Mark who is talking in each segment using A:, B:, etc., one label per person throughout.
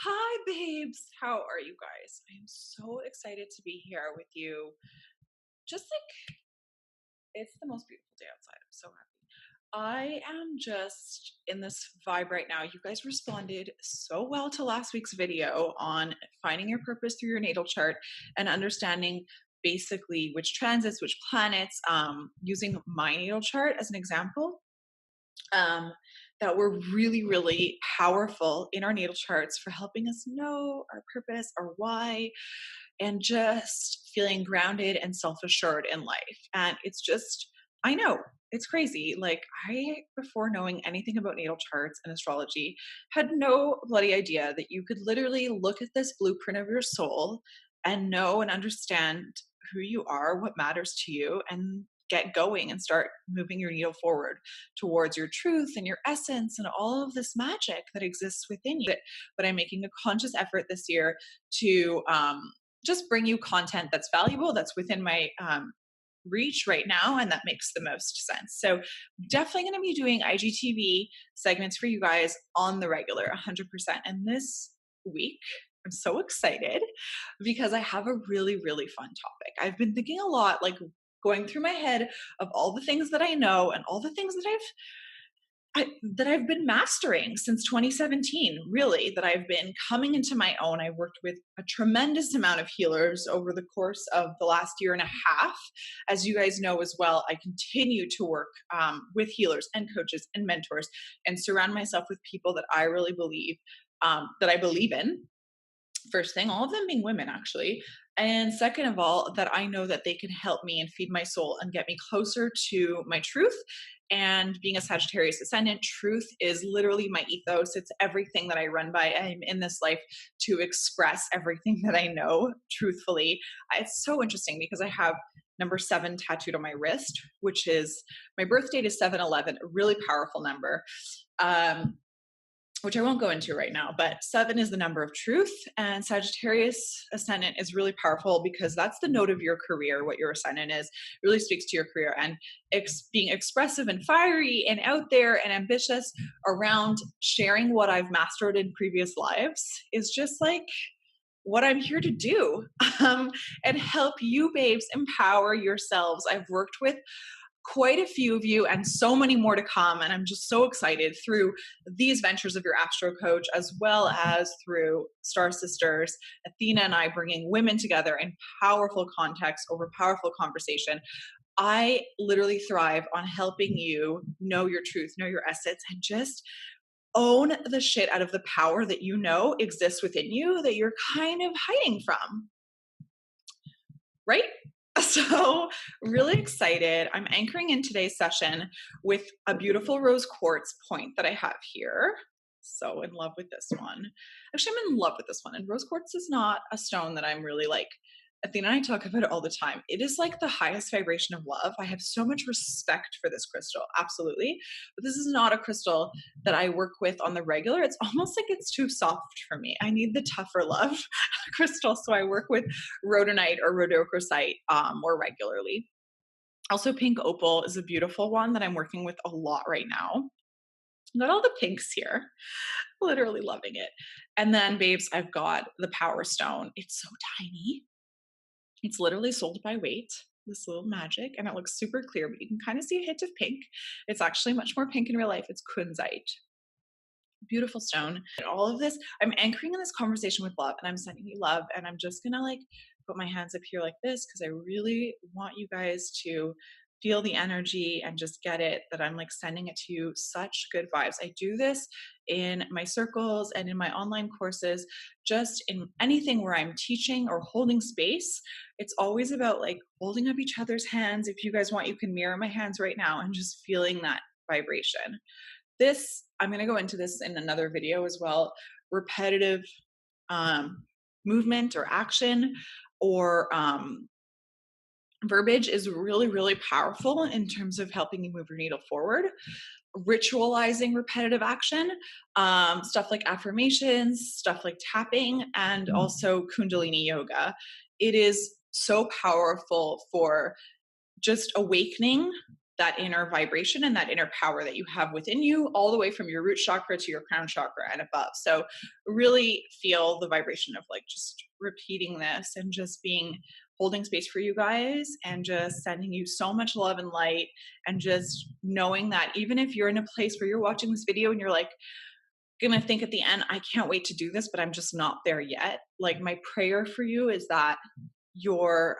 A: Hi, babes. How are you guys? I am so excited to be here with you. Just like it's the most beautiful day outside. I'm so happy. I am just in this vibe right now. You guys responded so well to last week's video on finding your purpose through your natal chart and understanding basically which transits, which planets, using my natal chart as an example. um, that were really, really powerful in our natal charts for helping us know our purpose, our why, and just feeling grounded and self assured in life. And it's just, I know it's crazy. Like, before knowing anything about natal charts and astrology, had no bloody idea that you could literally look at this blueprint of your soul and know and understand who you are, what matters to you, and get going and start moving your needle forward towards your truth and your essence and all of this magic that exists within you. But I'm making a conscious effort this year to just bring you content that's valuable, that's within my reach right now, and that makes the most sense. So, definitely going to be doing IGTV segments for you guys on the regular 100%. And this week, I'm so excited because I have a really, really fun topic. I've been thinking a lot, like going through my head of all the things that I know and all the things that I've been mastering since 2017, really, that I've been coming into my own. I worked with a tremendous amount of healers over the course of the last year and a half. As you guys know as well, I continue to work with healers and coaches and mentors and surround myself with people that I really believe, that I believe in. First thing, all of them being women, actually. And second of all, that I know that they can help me and feed my soul and get me closer to my truth. And being a Sagittarius ascendant, truth is literally my ethos. It's everything that I run by. I'm in this life to express everything that I know truthfully. It's so interesting because I have number 7 tattooed on my wrist, which is my birth date is 7/11, a really powerful number. Which I won't go into right now, but 7 is the number of truth, and Sagittarius ascendant is really powerful because that's the note of your career. What your ascendant is really speaks to your career, and being expressive and fiery and out there and ambitious around sharing what I've mastered in previous lives is just like what I'm here to do, and help you babes empower yourselves. I've worked with quite a few of you and so many more to come. And I'm just so excited through these ventures of your Astro Coach, as well as through Star Sisters, Athena and I bringing women together in powerful context over powerful conversation. I literally thrive on helping you know your truth, know your essence, and just own the shit out of the power that you know exists within you that you're kind of hiding from, right? So, really excited. I'm anchoring in today's session with a beautiful rose quartz point that I have here. So, in love with this one. Actually, I'm in love with this one. And rose quartz is not a stone that I'm really like, Athena and I talk about it all the time. It is like the highest vibration of love. I have so much respect for this crystal, absolutely. But this is not a crystal that I work with on the regular. It's almost like it's too soft for me. I need the tougher love crystal. So I work with rhodonite or rhodochrosite more regularly. Also, pink opal is a beautiful one that I'm working with a lot right now. Got all the pinks here, literally loving it. And then, babes, I've got the power stone. It's so tiny. It's literally sold by weight, this little magic, and it looks super clear, but you can kind of see a hint of pink. It's actually much more pink in real life. It's kunzite. Beautiful stone. And all of this, I'm anchoring in this conversation with love, and I'm sending you love. And I'm just gonna like put my hands up here like this because I really want you guys to feel the energy and just get it that I'm like sending it to you. Such good vibes. I do this in my circles and in my online courses, just in anything where I'm teaching or holding space. It's always about like holding up each other's hands. If you guys want, you can mirror my hands right now and just feeling that vibration. This, I'm going to go into this in another video as well. Repetitive movement or action or verbiage is really, really powerful in terms of helping you move your needle forward. Ritualizing repetitive action, stuff like affirmations, stuff like tapping, and also Kundalini yoga. It is so powerful for just awakening that inner vibration and that inner power that you have within you, all the way from your root chakra to your crown chakra and above. So really feel the vibration of like just repeating this and just being holding space for you guys and just sending you so much love and light, and just knowing that even if you're in a place where you're watching this video and you're like, gonna think at the end, I can't wait to do this, but I'm just not there yet. Like, my prayer for you is that you're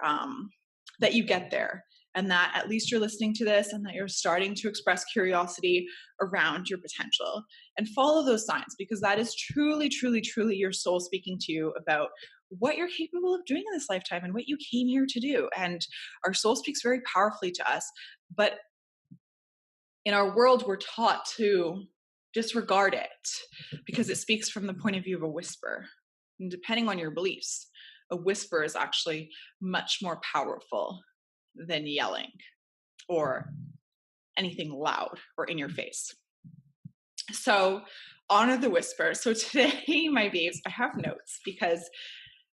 A: that you get there, and that at least you're listening to this, and that you're starting to express curiosity around your potential and follow those signs, because that is truly, truly, truly your soul speaking to you about what you're capable of doing in this lifetime and what you came here to do. And our soul speaks very powerfully to us, but in our world, we're taught to disregard it because it speaks from the point of view of a whisper. And depending on your beliefs, a whisper is actually much more powerful than yelling or anything loud or in your face. So honor the whisper. So today, my babes, I have notes because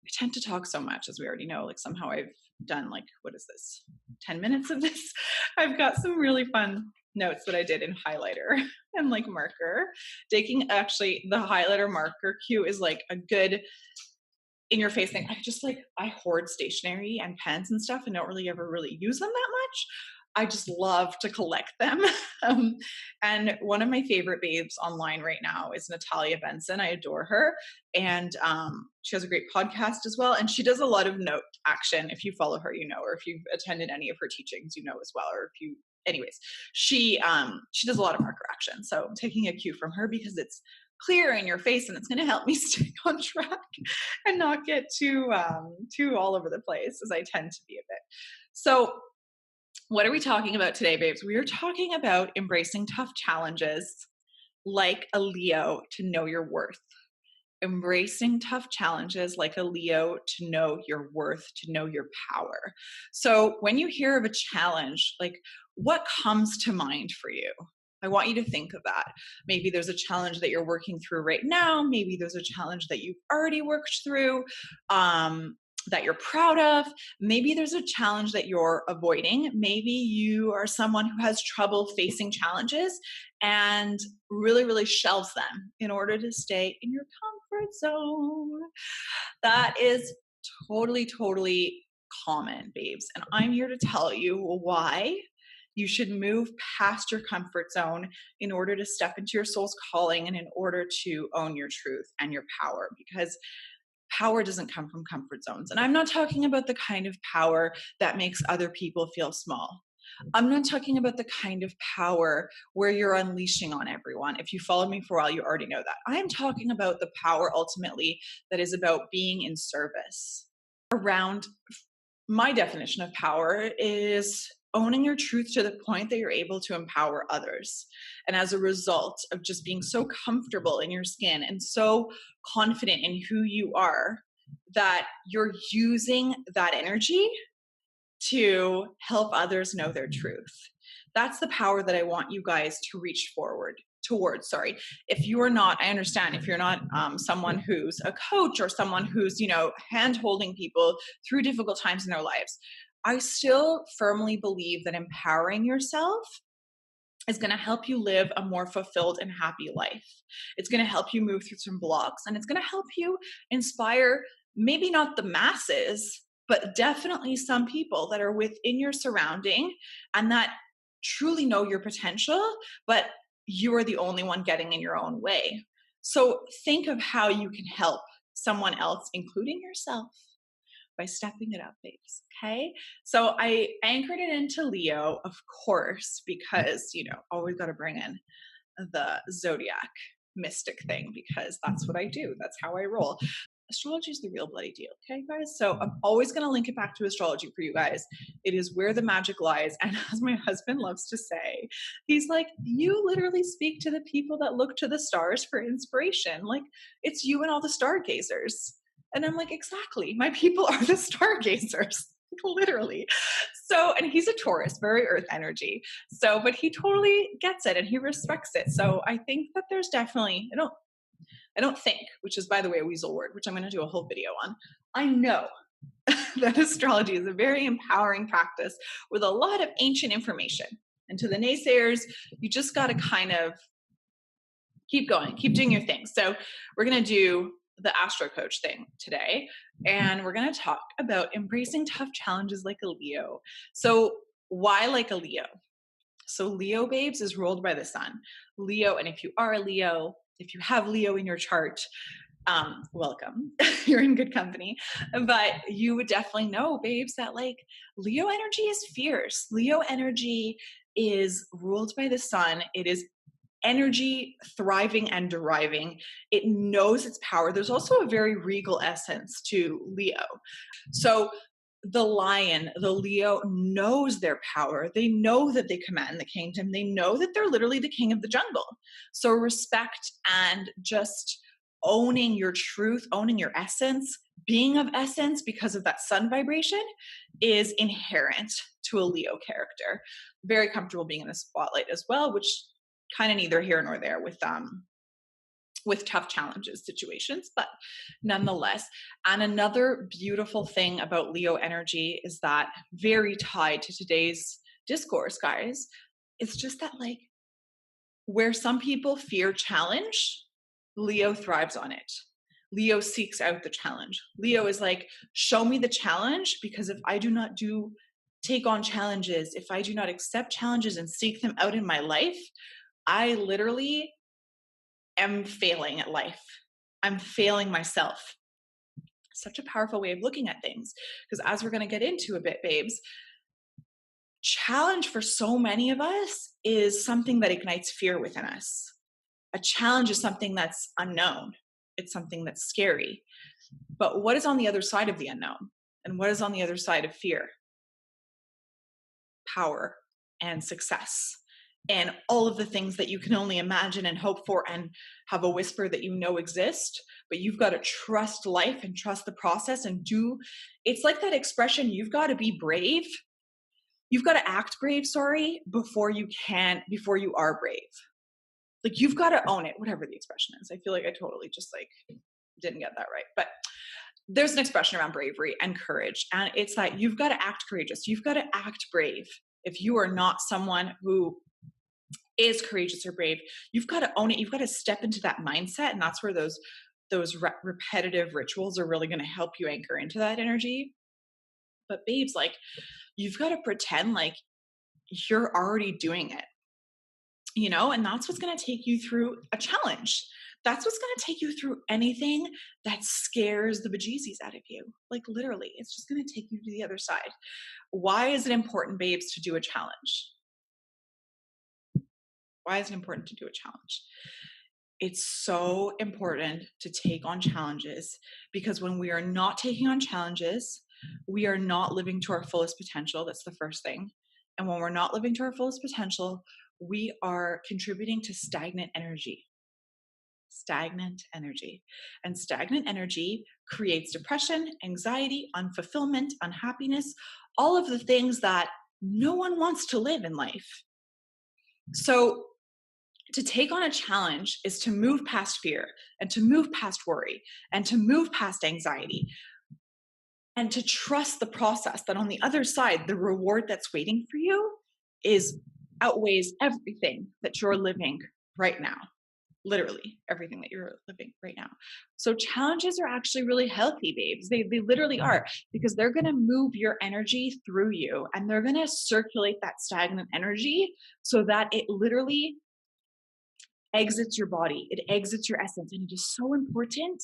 A: I tend to talk so much, as we already know. Like, somehow I've done, like, what is this, 10 minutes of this? I've got some really fun notes that I did in highlighter and like marker. Taking actually the highlighter marker cue is like a good in your face thing. I hoard stationery and pens and stuff and don't really ever really use them that much. I just love to collect them. And one of my favorite babes online right now is Natalia Benson. I adore her. And she has a great podcast as well. And she does a lot of note action. If you follow her, you know, or if you've attended any of her teachings, you know as well. Or if you, anyways, she does a lot of marker action. So I'm taking a cue from her because it's clear in your face and it's going to help me stay on track and not get too all over the place, as I tend to be a bit. So what are we talking about today, babes? We are talking about embracing tough challenges like a Leo to know your worth. Embracing tough challenges like a Leo to know your worth, to know your power. So when you hear of a challenge, like, what comes to mind for you? I want you to think of that. Maybe there's a challenge that you're working through right now. Maybe there's a challenge that you've already worked through, that you're proud of. Maybe there's a challenge that you're avoiding. Maybe you are someone who has trouble facing challenges and really, really shelves them in order to stay in your comfort zone. That is totally, totally common, babes. And I'm here to tell you why you should move past your comfort zone in order to step into your soul's calling and in order to own your truth and your power, because power doesn't come from comfort zones. And I'm not talking about the kind of power that makes other people feel small. I'm not talking about the kind of power where you're unleashing on everyone. If you followed me for a while, you already know that. I'm talking about the power ultimately that is about being in service. Around my definition of power is owning your truth to the point that you're able to empower others. And as a result of just being so comfortable in your skin and so confident in who you are, that you're using that energy to help others know their truth. That's the power that I want you guys to reach towards. If you're not, I understand if you're not someone who's a coach or someone who's, hand holding people through difficult times in their lives. I still firmly believe that empowering yourself is going to help you live a more fulfilled and happy life. It's going to help you move through some blocks, and it's going to help you inspire maybe not the masses, but definitely some people that are within your surrounding and that truly know your potential, but you are the only one getting in your own way. So think of how you can help someone else, including yourself, by stepping it up, babes. Okay. So I anchored it into Leo, of course, because, always got to bring in the zodiac mystic thing, because that's what I do. That's how I roll. Astrology is the real bloody deal. Okay, guys. So I'm always going to link it back to astrology for you guys. It is where the magic lies. And as my husband loves to say, he's like, you literally speak to the people that look to the stars for inspiration. Like, it's you and all the stargazers. And I'm like, exactly. My people are the stargazers, literally. So, and he's a Taurus, very earth energy. So, but he totally gets it and he respects it. So I think that there's definitely, I don't think, which is, by the way, a weasel word, which I'm going to do a whole video on. I know that astrology is a very empowering practice with a lot of ancient information. And to the naysayers, you just got to kind of keep going, keep doing your thing. So we're going to do the Astro Coach thing today, and we're going to talk about embracing tough challenges like a Leo. So why like a Leo? So Leo, babes, is ruled by the sun. Leo, and if you are a Leo, if you have Leo in your chart, welcome. You're in good company. But you would definitely know, babes, that like Leo energy is fierce. Leo energy is ruled by the sun. It is energy thriving and deriving. It knows its power. There's also a very regal essence to Leo. So the lion, the Leo, knows their power. They know that they command the kingdom. They know that they're literally the king of the jungle. So respect and just owning your truth, owning your essence, being of essence because of that sun vibration is inherent to a Leo character. Very comfortable being in the spotlight as well, which kind of neither here nor there with tough challenges situations, but nonetheless. And another beautiful thing about Leo energy is that, very tied to today's discourse, guys, it's just that like where some people fear challenge, Leo thrives on it. Leo seeks out the challenge. Leo is like, show me the challenge, because if I do not take on challenges, if I do not accept challenges and seek them out in my life, I literally am failing at life. I'm failing myself. Such a powerful way of looking at things. Because as we're going to get into a bit, babes, challenge for so many of us is something that ignites fear within us. A challenge is something that's unknown. It's something that's scary. But what is on the other side of the unknown? And what is on the other side of fear? Power and success. And all of the things that you can only imagine and hope for and have a whisper that you know exist, but you've got to trust life and trust the process and it's like that expression, you've got to be brave. You've got to act brave, before you are brave. Like you've got to own it, whatever the expression is. I feel like I totally just like didn't get that right. But there's an expression around bravery and courage. And it's that you've got to act courageous. You've got to act brave. If you are not someone who is courageous or brave, you've got to own it. You've got to step into that mindset. And that's where those repetitive rituals are really going to help you anchor into that energy. But babes, like you've got to pretend like you're already doing it, and that's what's going to take you through a challenge. That's what's going to take you through anything that scares the bejesus out of you. Like literally, it's just going to take you to the other side. Why is it important, babes, to do a challenge? Why is it important to do a challenge? It's so important to take on challenges, because when we are not taking on challenges, we are not living to our fullest potential. That's the first thing. And when we're not living to our fullest potential, we are contributing to stagnant energy. Stagnant energy. And stagnant energy creates depression, anxiety, unfulfillment, unhappiness, all of the things that no one wants to live in life. So to take on a challenge is to move past fear and to move past worry and to move past anxiety and to trust the process, that on the other side, the reward that's waiting for you outweighs everything that you're living right now. Literally everything that you're living right now. So challenges are actually really healthy, babes. They literally are, because they're going to move your energy through you and they're going to circulate that stagnant energy so that it literally exits your body. It exits your essence. And it is so important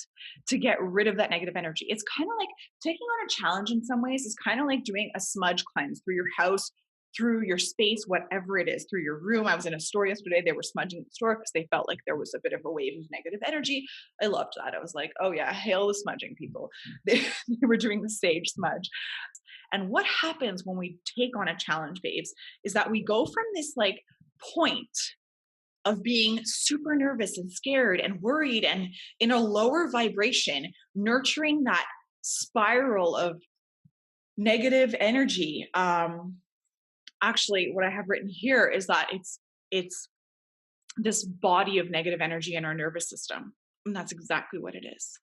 A: to get rid of that negative energy. It's kind of like taking on a challenge in some ways. It's kind of like doing a smudge cleanse through your house, through your space, whatever it is, through your room. I was in a store yesterday. They were smudging the store because they felt like there was a bit of a wave of negative energy. I loved that. I was like, oh yeah, hail the smudging people. They were doing the sage smudge. And what happens when we take on a challenge, babes, is that we go from this like point of being super nervous and scared and worried and in a lower vibration, nurturing that spiral of negative energy. Actually, what I have written here is that it's this body of negative energy in our nervous system. And that's exactly what it is.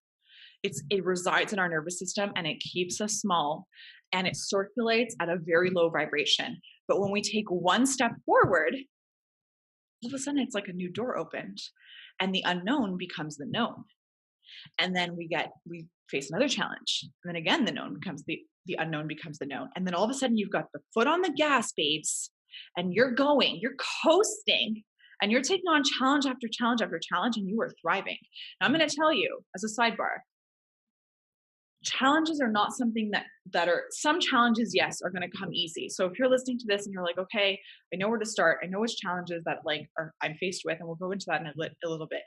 A: It resides in our nervous system and it keeps us small and it circulates at a very low vibration. But when we take one step forward, all of a sudden it's like a new door opened and the unknown becomes the known. And then we face another challenge. And then again, the unknown becomes the known. And then all of a sudden you've got the foot on the gas, babes, and you're coasting, and you're taking on challenge after challenge after challenge, and you are thriving. Now I'm going to tell you as a sidebar, challenges are not something that are some challenges, yes, are going to come easy. So if you're listening to this and you're like, okay, I know where to start, I know which challenges that I'm faced with, and we'll go into that in a little bit,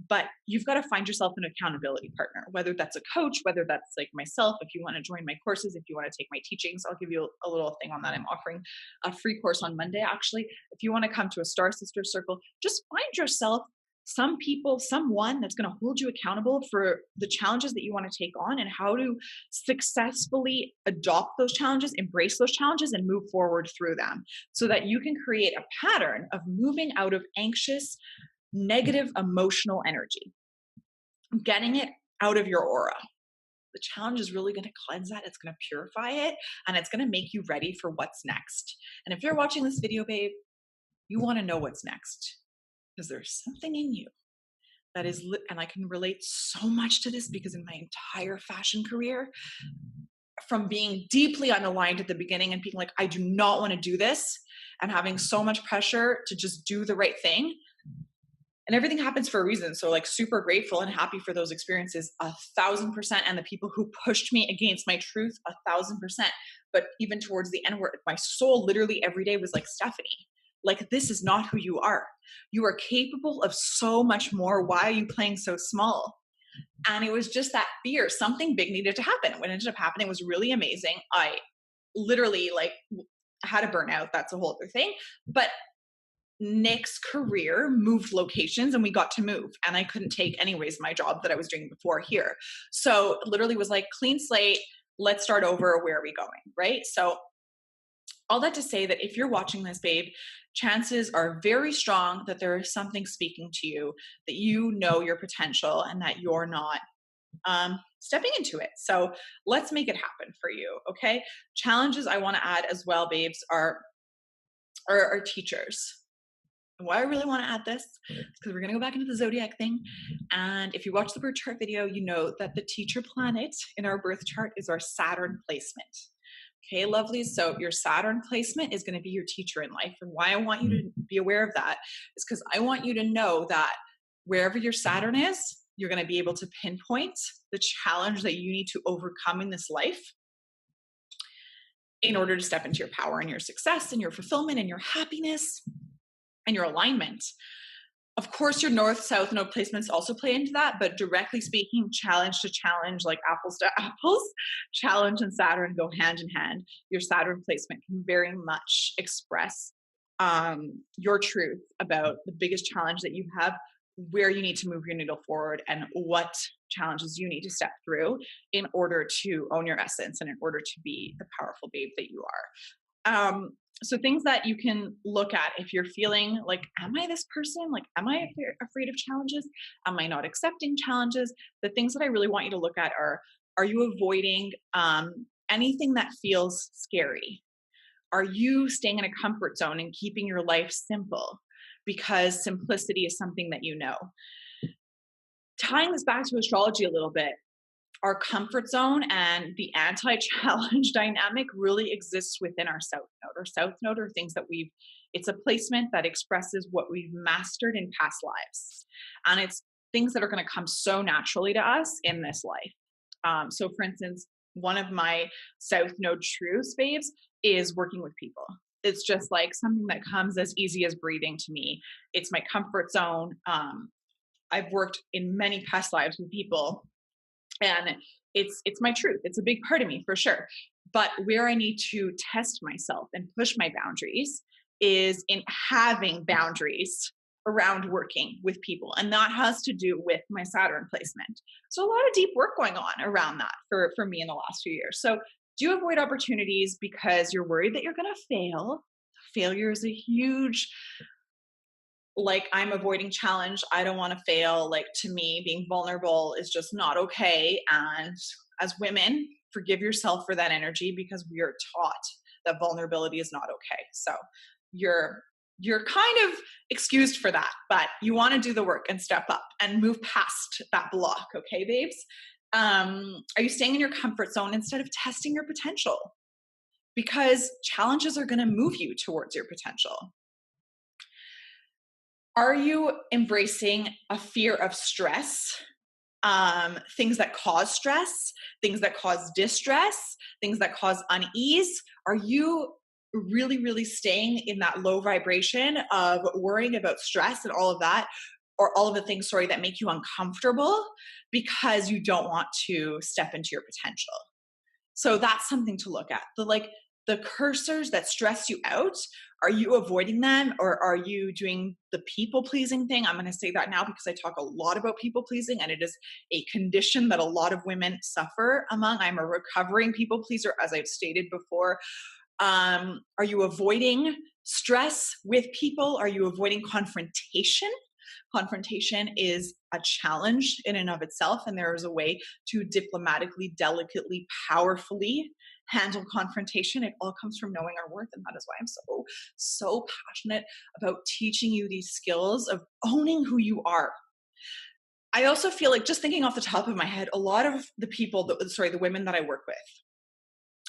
A: but you've got to find yourself an accountability partner, whether that's a coach, whether that's like myself. If you want to join my courses, if you want to take my teachings, I'll give you a little thing on that. I'm offering a free course on Monday, actually. If you want to come to a Star Sister Circle, just find yourself some people, someone that's going to hold you accountable for the challenges that you want to take on and how to successfully adopt those challenges, embrace those challenges, and move forward through them so that you can create a pattern of moving out of anxious, negative emotional energy, getting it out of your aura. The challenge is really going to cleanse that. It's going to purify it, and it's going to make you ready for what's next. And if you're watching this video, babe, you want to know what's next. Because there's something in you that is lit, and I can relate so much to this because in my entire fashion career, from being deeply unaligned at the beginning and being like, I do not want to do this, and having so much pressure to just do the right thing. And everything happens for a reason. So like super grateful and happy for those experiences 1,000%. And the people who pushed me against my truth 1,000%. But even towards the end where my soul literally every day was like, Stephanie, like, this is not who you are. You are capable of so much more. Why are you playing so small? And it was just that fear. Something big needed to happen. What ended up happening was really amazing. I literally had a burnout. That's a whole other thing. But Nick's career moved locations and we got to move. And I couldn't take anyways my job that I was doing before here. So literally was like, clean slate. Let's start over. Where are we going? Right? So all that to say that if you're watching this, babe, chances are very strong that there is something speaking to you, that you know your potential and that you're not stepping into it. So let's make it happen for you. Okay. Challenges I want to add as well, babes, are teachers. And why I really want to add this is because we're going to go back into the zodiac thing. And if you watch the birth chart video, you know that the teacher planet in our birth chart is our Saturn placement. Okay, lovelies. So your Saturn placement is going to be your teacher in life. And why I want you to be aware of that is because I want you to know that wherever your Saturn is, you're going to be able to pinpoint the challenge that you need to overcome in this life in order to step into your power and your success and your fulfillment and your happiness and your alignment. Of course, your north, south node placements also play into that, but directly speaking, challenge to challenge, like apples to apples, challenge and Saturn go hand in hand. Your Saturn placement can very much express your truth about the biggest challenge that you have, where you need to move your needle forward, and what challenges you need to step through in order to own your essence and in order to be the powerful babe that you are. So things that you can look at if you're feeling like, am I this person? Like, am I afraid of challenges? Am I not accepting challenges? The things that I really want you to look at are you avoiding anything that feels scary? Are you staying in a comfort zone and keeping your life simple? Because simplicity is something that you know. Tying this back to astrology a little bit, our comfort zone and the anti-challenge dynamic really exists within our south node. Our south node are things that it's a placement that expresses what we've mastered in past lives. And it's things that are going to come so naturally to us in this life. So for instance, one of my south node truths, babes, is working with people. It's just like something that comes as easy as breathing to me. It's my comfort zone. I've worked in many past lives with people, and it's my truth. It's a big part of me for sure. But where I need to test myself and push my boundaries is in having boundaries around working with people. And that has to do with my Saturn placement. So a lot of deep work going on around that for me in the last few years. So do avoid opportunities because you're worried that you're going to fail. Failure is a huge like I'm avoiding challenge. I don't want to fail. Like to me, being vulnerable is just not okay. And as women, forgive yourself for that energy because we are taught that vulnerability is not okay. So you're you're kind of excused for that, but you want to do the work and step up and move past that block. Okay, babes? Are you staying in your comfort zone instead of testing your potential? Because challenges are going to move you towards your potential. Are you embracing a fear of stress? Things that cause stress, things that cause distress, things that cause unease? Are you really, really staying in that low vibration of worrying about stress and all of that, or all of the things, sorry, that make you uncomfortable because you don't want to step into your potential? So that's something to look at. The cursors that stress you out, are you avoiding them, or are you doing the people pleasing thing? I'm going to say that now because I talk a lot about people pleasing, and it is a condition that a lot of women suffer among. I'm a recovering people pleaser, as I've stated before. Are you avoiding stress with people? Are you avoiding confrontation? Confrontation is a challenge in and of itself, and there is a way to diplomatically, delicately, powerfully handle confrontation. It all comes from knowing our worth, and that is why I'm so passionate about teaching you these skills of owning who you are. I also feel like, just thinking off the top of my head, a lot of the women that I work with,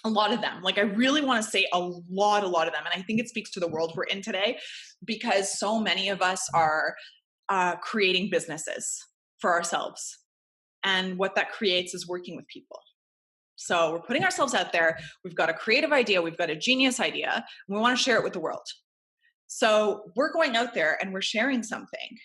A: a lot of them, like I really want to say a lot of them, and I think it speaks to the world we're in today, because so many of us are creating businesses for ourselves. And what that creates is working with people. So we're putting ourselves out there. We've got a creative idea. We've got a genius idea. And we want to share it with the world. So we're going out there and we're sharing something.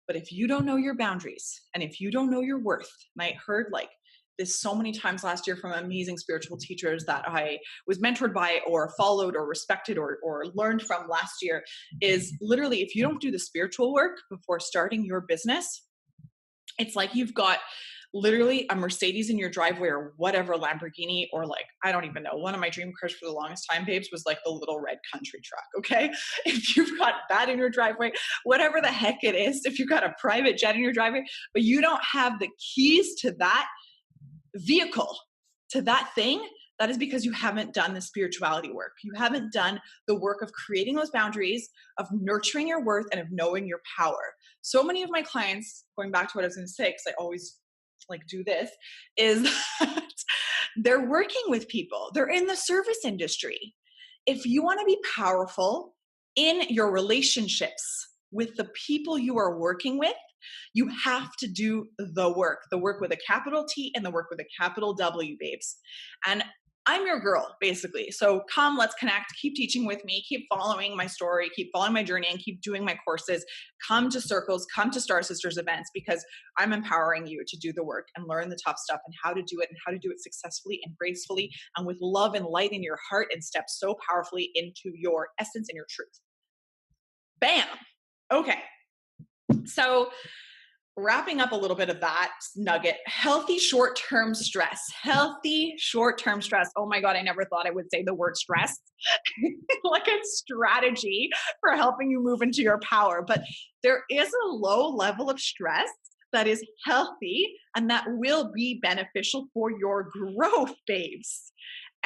A: But if you don't know your boundaries and if you don't know your worth, and I heard like this so many times last year from amazing spiritual teachers that I was mentored by or followed or respected or learned from last year, is literally, if you don't do the spiritual work before starting your business, it's like you've got literally a Mercedes in your driveway or whatever, Lamborghini, or like, I don't even know. One of my dream cars for the longest time, babes, was like the little red country truck. Okay. If you've got that in your driveway, whatever the heck it is, if you've got a private jet in your driveway, but you don't have the keys to that vehicle, to that thing, that is because you haven't done the spirituality work. You haven't done the work of creating those boundaries, of nurturing your worth, and of knowing your power. So many of my clients, going back to what I was going to say, because I always like do this, is that they're working with people. They're in the service industry. If you want to be powerful in your relationships with the people you are working with, you have to do the work with a capital T and the work with a capital W, babes. And I'm your girl, basically. So come, let's connect, keep teaching with me, keep following my story, keep following my journey, and keep doing my courses. Come to Circles, come to Star Sisters events, because I'm empowering you to do the work and learn the top stuff and how to do it, and how to do it successfully and gracefully and with love and light in your heart, and step so powerfully into your essence and your truth. Bam. Okay. So wrapping up a little bit of that nugget, healthy short-term stress. Healthy short-term stress. Oh my God, I never thought I would say the word stress. Like a strategy for helping you move into your power. But there is a low level of stress that is healthy and that will be beneficial for your growth, babes.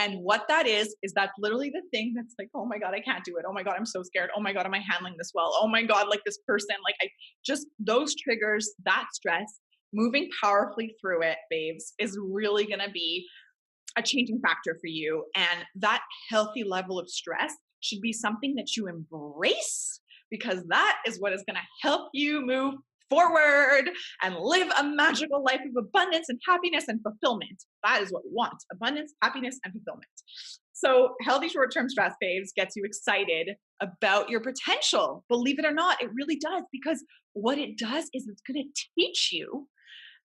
A: And what that is that's literally the thing that's like, oh my God, I can't do it. Oh my God, I'm so scared. Oh my God, am I handling this well? Oh my God, like this person, like I just, those triggers, that stress, moving powerfully through it, babes, is really going to be a changing factor for you. And that healthy level of stress should be something that you embrace, because that is what is going to help you move forward and live a magical life of abundance and happiness and fulfillment. That is what we want: abundance, happiness, and fulfillment. So healthy short-term stress, babes, gets you excited about your potential. Believe it or not, it really does, because what it does is it's going to teach you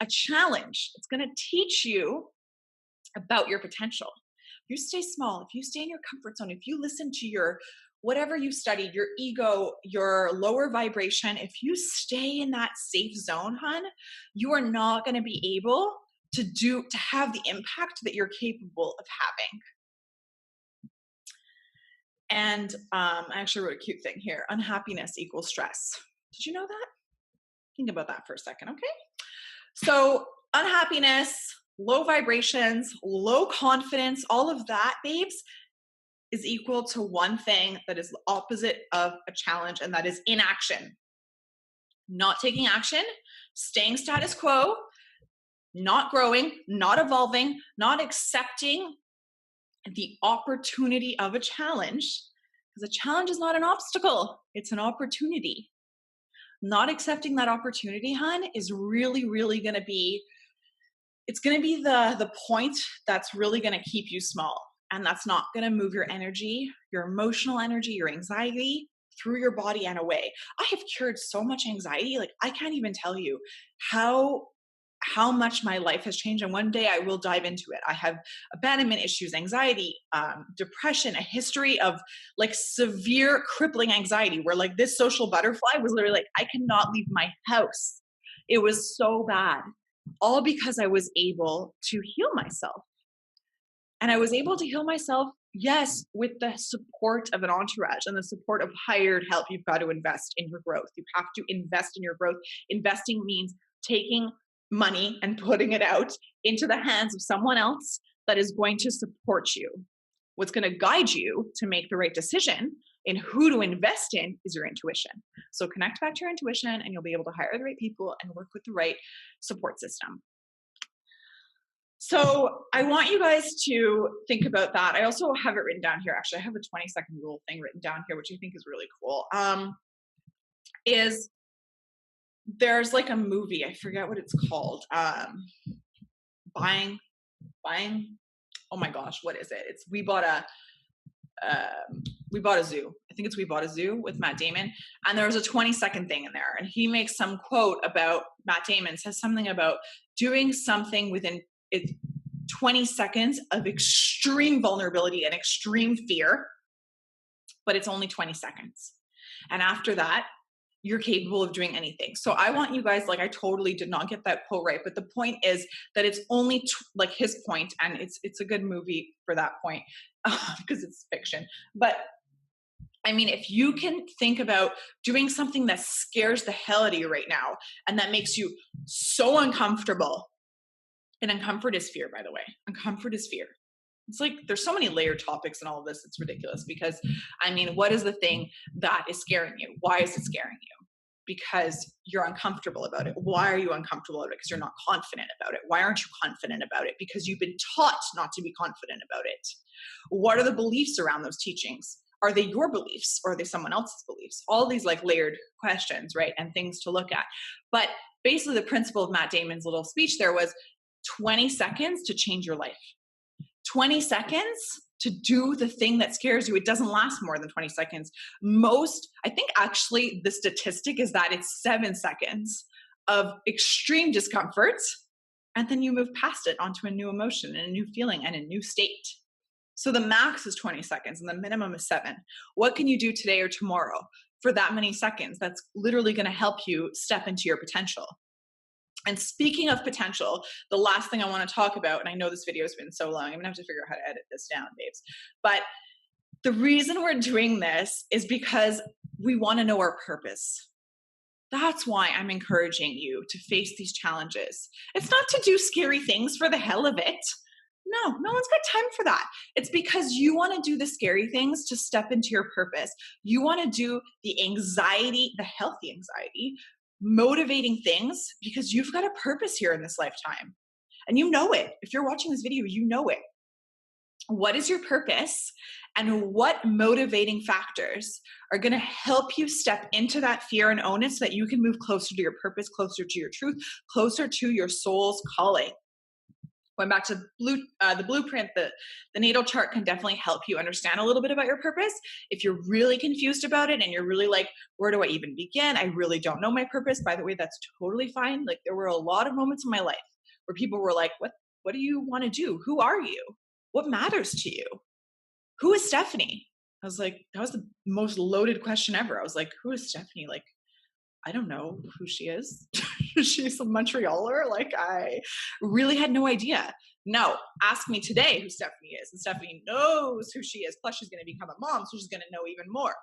A: a challenge. It's going to teach you about your potential. If you stay small, if you stay in your comfort zone, if you listen to your whatever you studied, your ego, your lower vibration, if you stay in that safe zone, hun, you are not going to be able to have the impact that you're capable of having. And I actually wrote a cute thing here: unhappiness equals stress. Did you know that? Think about that for a second, okay? So, unhappiness, low vibrations, low confidence, all of that, babes, is equal to one thing that is the opposite of a challenge, and that is inaction. Not taking action, staying status quo, not growing, not evolving, not accepting the opportunity of a challenge, because a challenge is not an obstacle, it's an opportunity. Not accepting that opportunity, hun, is really, really going to be, it's going to be the point that's really going to keep you small. And that's not going to move your energy, your emotional energy, your anxiety through your body and away. I have cured so much anxiety. Like, I can't even tell you how much my life has changed. And one day I will dive into it. I have abandonment issues, anxiety, depression, a history of like severe crippling anxiety where like this social butterfly was literally like, I cannot leave my house. It was so bad, all because I was able to heal myself. And I was able to heal myself, yes, with the support of an entourage and the support of hired help. You've got to invest in your growth. You have to invest in your growth. Investing means taking money and putting it out into the hands of someone else that is going to support you. What's going to guide you to make the right decision in who to invest in is your intuition. So connect back to your intuition and you'll be able to hire the right people and work with the right support system. So I want you guys to think about that. I also have it written down here. Actually, I have a 20-second rule thing written down here, which I think is really cool. Is there's like a movie, I forget what it's called. Buying. Oh my gosh, what is it? It's We Bought a Zoo. I think it's We Bought a Zoo with Matt Damon. And there was a 20-second thing in there. And he makes some quote about, Matt Damon says something about doing something within 20 seconds of extreme vulnerability and extreme fear, but it's only 20 seconds. And after that, you're capable of doing anything. So I want you guys, like, I totally did not get that quote right, but the point is that it's only like his point, and it's a good movie for that point because it's fiction. But I mean, if you can think about doing something that scares the hell out of you right now, and that makes you so uncomfortable, and uncomfort is fear, by the way. Uncomfort is fear. It's like there's so many layered topics in all of this. It's ridiculous because, I mean, what is the thing that is scaring you? Why is it scaring you? Because you're uncomfortable about it. Why are you uncomfortable about it? Because you're not confident about it. Why aren't you confident about it? Because you've been taught not to be confident about it. What are the beliefs around those teachings? Are they your beliefs or are they someone else's beliefs? All these like layered questions, right? And things to look at. But basically the principle of Matt Damon's little speech there was 20 seconds to change your life. 20 seconds to do the thing that scares you. It doesn't last more than 20 seconds. I think actually the statistic is that it's 7 seconds of extreme discomfort, and then you move past it onto a new emotion and a new feeling and a new state. So the max is 20 seconds and the minimum is 7. What can you do today or tomorrow for that many seconds that's literally going to help you step into your potential? And speaking of potential, the last thing I want to talk about, and I know this video has been so long, I'm going to have to figure out how to edit this down, babes. But the reason we're doing this is because we want to know our purpose. That's why I'm encouraging you to face these challenges. It's not to do scary things for the hell of it. No one's got time for that. It's because you want to do the scary things to step into your purpose. You want to do the anxiety, the healthy anxiety, motivating things because you've got a purpose here in this lifetime. And you know it. If you're watching this video, you know it. What is your purpose and what motivating factors are going to help you step into that fear and own it so that you can move closer to your purpose, closer to your truth, closer to your soul's calling? Going back to the blueprint, the natal chart can definitely help you understand a little bit about your purpose. If you're really confused about it and you're really like, where do I even begin? I really don't know my purpose. By the way, that's totally fine. Like there were a lot of moments in my life where people were like, what do you want to do? Who are you? What matters to you? Who is Stephanie? I was like, that was the most loaded question ever. I was like, who is Stephanie? Like, I don't know who she is. She's a Montrealer. Like I really had no idea. No, ask me today who Stephanie is. And Stephanie knows who she is. Plus she's going to become a mom. So she's going to know even more.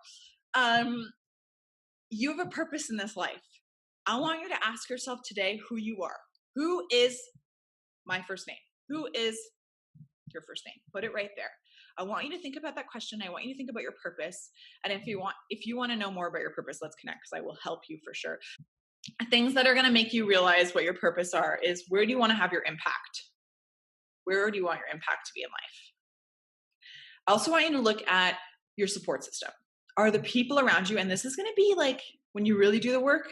A: you have a purpose in this life. I want you to ask yourself today who you are. Who is my first name? Who is your first name? Put it right there. I want you to think about that question. I want you to think about your purpose. And if you want to know more about your purpose, let's connect, because I will help you for sure. Things that are going to make you realize what your purpose are is, where do you want to have your impact? Where do you want your impact to be in life? I also want you to look at your support system. Are the people around you, and this is going to be like when you really do the work,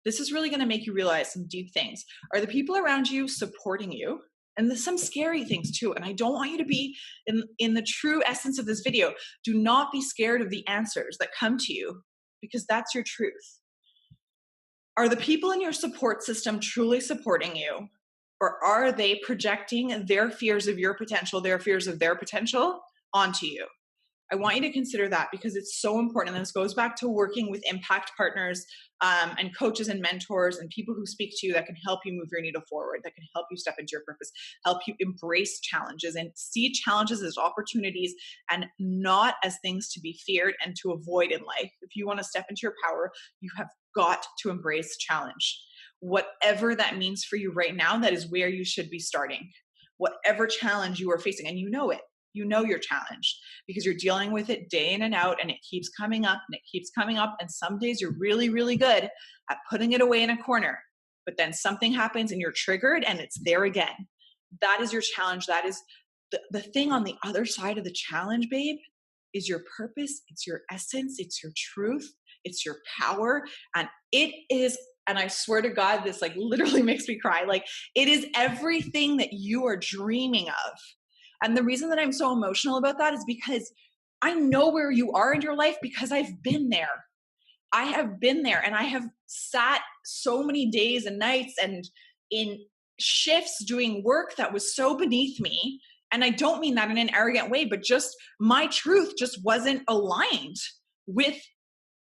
A: this is really going to make you realize some deep things. Are the people around you supporting you? And there's some scary things too. And I don't want you to be in the true essence of this video. Do not be scared of the answers that come to you, because that's your truth. Are the people in your support system truly supporting you? Or are they projecting their fears of your potential, their fears of their potential onto you? I want you to consider that, because it's so important. And this goes back to working with impact partners and coaches and mentors and people who speak to you that can help you move your needle forward, that can help you step into your purpose, help you embrace challenges and see challenges as opportunities and not as things to be feared and to avoid in life. If you want to step into your power, you have got to embrace challenge. Whatever that means for you right now, that is where you should be starting. Whatever challenge you are facing, and you know it. You know your challenge, because you're dealing with it day in and out, and it keeps coming up and it keeps coming up. And some days you're really, really good at putting it away in a corner, but then something happens and you're triggered and it's there again. That is your challenge. That is the thing on the other side of the challenge, babe, is your purpose. It's your essence. It's your truth. It's your power. And it is, and I swear to God, this like literally makes me cry. Like, it is everything that you are dreaming of. And the reason that I'm so emotional about that is because I know where you are in your life, because I've been there. I have been there, and I have sat so many days and nights and in shifts doing work that was so beneath me. And I don't mean that in an arrogant way, but just my truth just wasn't aligned with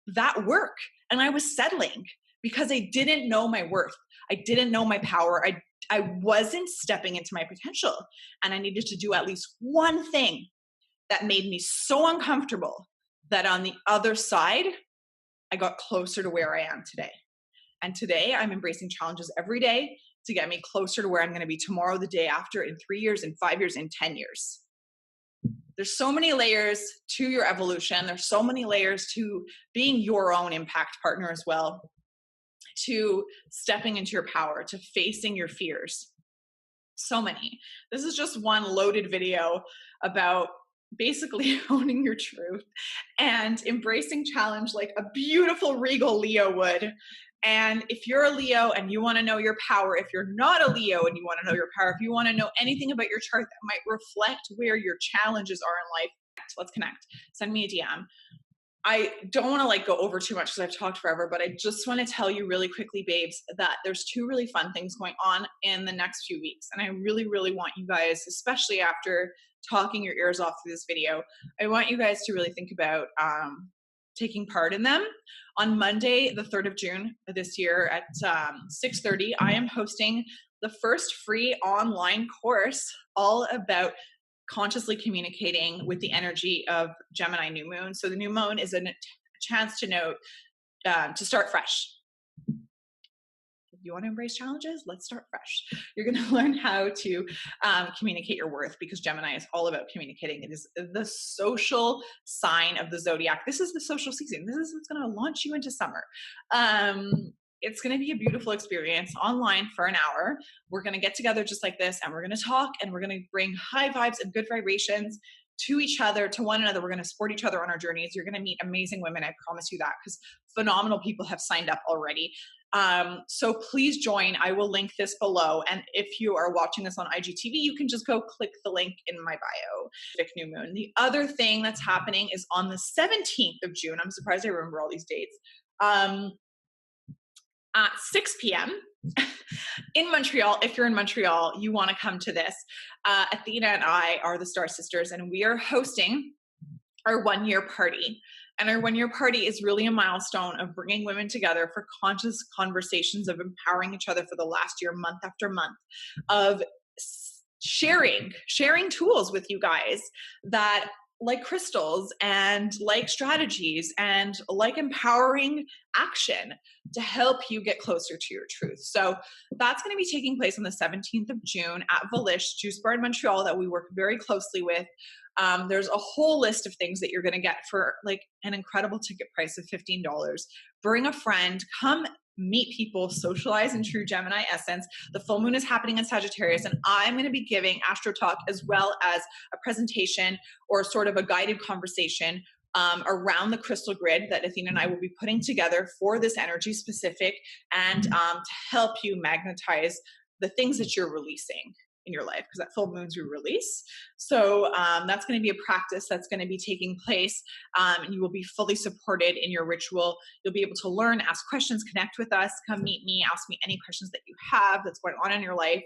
A: that work. And I was settling because I didn't know my worth. I didn't know my power. I wasn't stepping into my potential, and I needed to do at least one thing that made me so uncomfortable that on the other side, I got closer to where I am today. And today I'm embracing challenges every day to get me closer to where I'm going to be tomorrow, the day after, in 3 years, in 5 years, in 10 years. There's so many layers to your evolution. There's so many layers to being your own impact partner as well, to stepping into your power, to facing your fears. So many. This is just one loaded video about basically owning your truth and embracing challenge like a beautiful regal Leo would. And if you're a Leo and you want to know your power, if you're not a Leo and you want to know your power, if you want to know anything about your chart that might reflect where your challenges are in life, let's connect. Send me a DM. I don't want to like go over too much because I've talked forever, but I just want to tell you really quickly, babes, that there's 2 really fun things going on in the next few weeks. And I really, really want you guys, especially after talking your ears off through this video, I want you guys to really think about taking part in them. On Monday, the 3rd of June this year at 6:30, I am hosting the first free online course all about consciously communicating with the energy of Gemini new moon. So the new moon is a chance to know, to start fresh. If you want to embrace challenges, let's start fresh. You're going to learn how to communicate your worth, because Gemini is all about communicating. It is the social sign of the zodiac. This is the social season. This is what's going to launch you into summer. It's going to be a beautiful experience online for an hour. We're going to get together just like this, and we're going to talk, and we're going to bring high vibes and good vibrations to each other, to one another. We're going to support each other on our journeys. You're going to meet amazing women. I promise you that, because phenomenal people have signed up already. So please join. I will link this below. And if you are watching this on IGTV, you can just go click the link in my bio. New moon. The other thing that's happening is on the 17th of June. I'm surprised I remember all these dates. At 6 p.m. in Montreal. If you're in Montreal, you want to come to this. Athena and I are the Star Sisters, and we are hosting our 1-year party. And our 1-year party is really a milestone of bringing women together for conscious conversations, of empowering each other for the last year, month after month, of sharing tools with you guys that like crystals and like strategies and like empowering action to help you get closer to your truth. So that's going to be taking place on the 17th of June at Volish Juice Bar in Montreal that we work very closely with. There's a whole list of things that you're going to get for like an incredible ticket price of $15. Bring a friend, come meet people, socialize in true Gemini essence. The full moon is happening in Sagittarius, and I'm going to be giving Astro Talk as well as a presentation or sort of a guided conversation around the crystal grid that Athena and I will be putting together for this energy specific and to help you magnetize the things that you're releasing in your life, because at full moons we release. So that's going to be a practice that's going to be taking place, and you will be fully supported in your ritual. You'll be able to learn, ask questions, connect with us, come meet me, ask me any questions that you have that's going on in your life.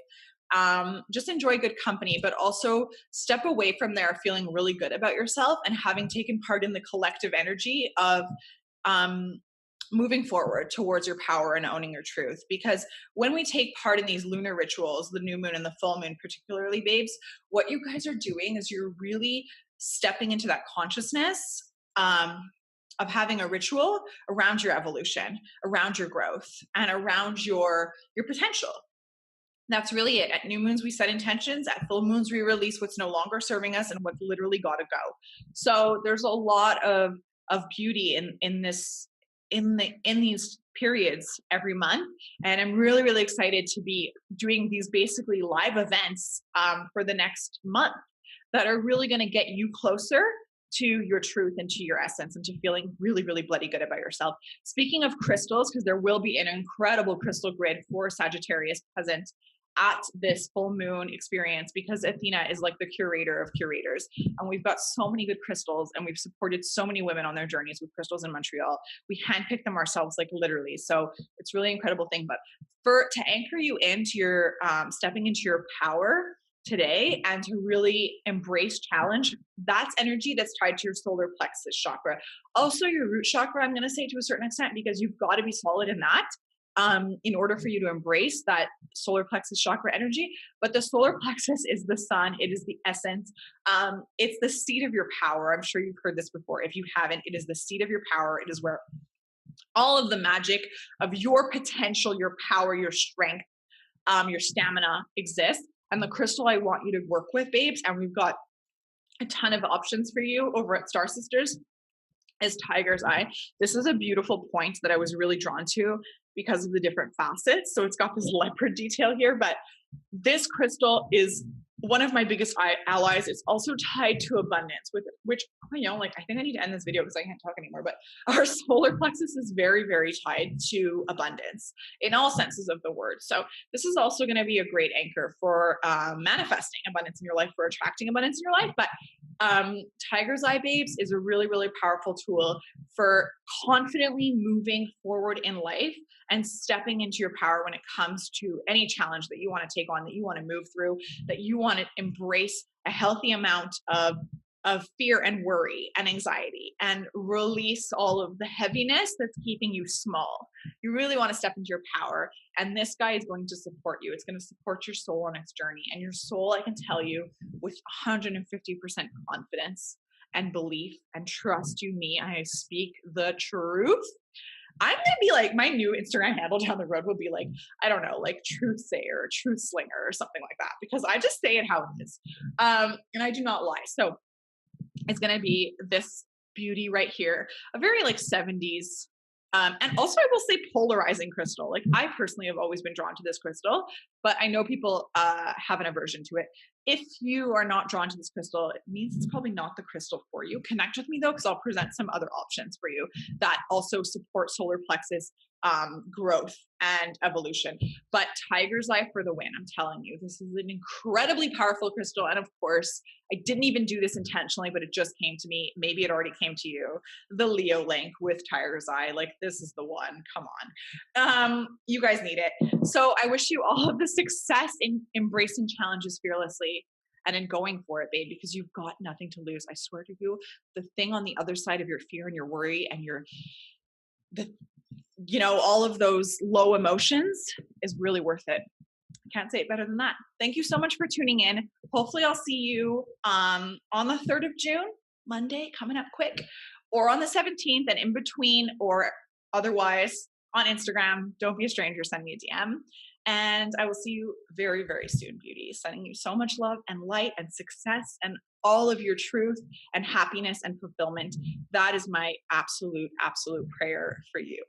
A: Just enjoy good company, but also step away from there feeling really good about yourself and having taken part in the collective energy of moving forward towards your power and owning your truth. Because when we take part in these lunar rituals, the new moon and the full moon particularly, babes, what you guys are doing is you're really stepping into that consciousness of having a ritual around your evolution, around your growth, and around your potential. That's really it. At new moons, we set intentions. At full moons, we release what's no longer serving us and what's literally got to go. So there's a lot of beauty in these periods every month, and I'm really excited to be doing these basically live events for the next month that are really going to get you closer to your truth and to your essence and to feeling really bloody good about yourself. Speaking of crystals, because there will be an incredible crystal grid for Sagittarius present at this full moon experience, because Athena is like the curator of curators, and we've got so many good crystals, and we've supported so many women on their journeys with crystals in Montreal. We handpick them ourselves, like literally. So it's really incredible thing. But to anchor you into your stepping into your power today and to really embrace challenge, that's energy that's tied to your solar plexus chakra. Also your root chakra, I'm going to say to a certain extent, because you've got to be solid in that in order for you to embrace that solar plexus chakra energy. But the solar plexus is the sun. It is the essence. It's the seat of your power. I'm sure you've heard this before. If you haven't, it is the seat of your power. It is where all of the magic of your potential, your power, your strength, your stamina exists. And the crystal I want you to work with, babes, and we've got a ton of options for you over at Star Sisters, is Tiger's Eye. This is a beautiful point that I was really drawn to because of the different facets. So it's got this leopard detail here, but this crystal is one of my biggest allies. It's also tied to abundance, which, you know, like, I think I need to end this video because I can't talk anymore, but our solar plexus is very tied to abundance in all senses of the word. So this is also going to be a great anchor for manifesting abundance in your life, for attracting abundance in your life. But Tiger's Eye, babes, is a really powerful tool for confidently moving forward in life and stepping into your power when it comes to any challenge that you want to take on, that you want to move through, that you want to embrace a healthy amount of fear and worry and anxiety and release all of the heaviness that's keeping you small. You really want to step into your power, and this guy is going to support you. It's going to support your soul on its journey, and your soul, I can tell you with 150% confidence and belief and trust you me, I speak the truth. I'm going to be like, my new Instagram handle down the road will be like, I don't know, like truth sayer or truth slinger or something like that, because I just say it how it is. And I do not lie. So it's going to be this beauty right here, a very like 70s. And also I will say polarizing crystal. Like, I personally have always been drawn to this crystal, but I know people have an aversion to it. If you are not drawn to this crystal, it means it's probably not the crystal for you. Connect with me though, because I'll present some other options for you that also support solar plexus growth and evolution. But Tiger's Eye for the win. I'm telling you, this is an incredibly powerful crystal. And of course, I didn't even do this intentionally, but it just came to me. Maybe it already came to you. The Leo link with Tiger's Eye. Like, this is the one. Come on. You guys need it. So I wish you all of the success in embracing challenges fearlessly and in going for it, babe, because you've got nothing to lose. I swear to you, the thing on the other side of your fear and your worry and all of those low emotions is really worth it. I can't say it better than that. Thank you so much for tuning in. Hopefully I'll see you on the 3rd of June Monday coming up quick, or on the 17th and in between, or otherwise on Instagram. Don't be a stranger, send me a DM. And I will see you very, very soon, beauty. Sending you so much love and light and success and all of your truth and happiness and fulfillment. That is my absolute, absolute prayer for you.